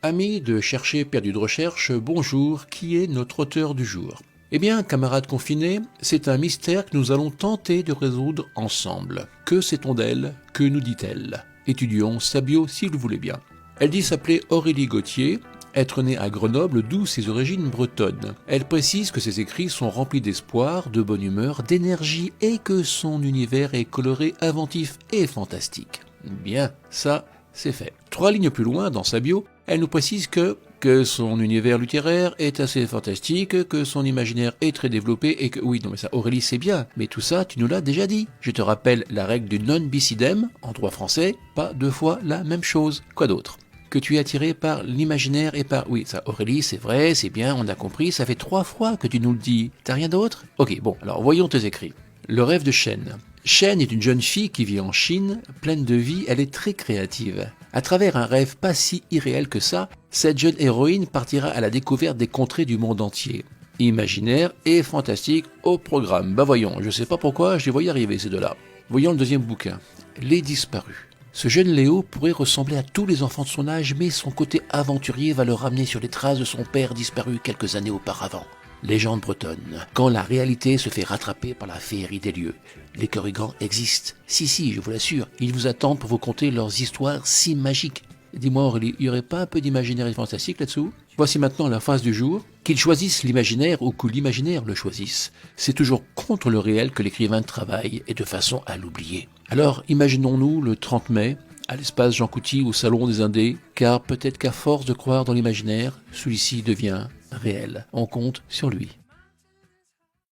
Amis de Chercher Perdu de Recherche, bonjour, qui est notre auteur du jour? Eh bien, camarades confinés, c'est un mystère que nous allons tenter de résoudre ensemble. Que sait-on d'elle? Que nous dit-elle? Étudions sa bio si vous le voulez bien. Elle dit s'appeler Aurélie Gauthier, être née à Grenoble, d'où ses origines bretonnes. Elle précise que ses écrits sont remplis d'espoir, de bonne humeur, d'énergie et que son univers est coloré, inventif et fantastique. Bien, ça, c'est fait. 3 lignes plus loin, dans sa bio, elle nous précise que son univers littéraire est assez fantastique, que son imaginaire est très développé et que... Oui, non mais ça, Aurélie, c'est bien, mais tout ça, tu nous l'as déjà dit. Je te rappelle la règle du non bis idem, en droit français, pas 2 fois la même chose. Quoi d'autre? Que tu es attiré par l'imaginaire et par... Oui, ça, Aurélie, c'est vrai, c'est bien, on a compris, ça fait 3 fois que tu nous le dis. T'as rien d'autre? Ok, bon, alors voyons tes écrits. Le rêve de Shen. Shen est une jeune fille qui vit en Chine, pleine de vie, elle est très créative. À travers un rêve pas si irréel que ça, cette jeune héroïne partira à la découverte des contrées du monde entier. Imaginaire et fantastique au programme. Bah voyons, je sais pas pourquoi je les voyais arriver ces deux-là. Voyons le deuxième bouquin. Les disparus. Ce jeune Léo pourrait ressembler à tous les enfants de son âge, mais son côté aventurier va le ramener sur les traces de son père disparu quelques années auparavant. Légende bretonne. Quand la réalité se fait rattraper par la féerie des lieux. Les Corrigans existent. Si, je vous l'assure. Ils vous attendent pour vous conter leurs histoires si magiques. Dis-moi Aurélie, il n'y aurait pas un peu d'imaginaire et fantastique là-dessous? Voici maintenant la phrase du jour. Qu'ils choisissent l'imaginaire ou que l'imaginaire le choisisse. C'est toujours contre le réel que l'écrivain travaille et de façon à l'oublier. Alors, imaginons-nous le 30 mai, à l'espace Jean Couty au Salon des Indés, car peut-être qu'à force de croire dans l'imaginaire, celui-ci devient réel. On compte sur lui.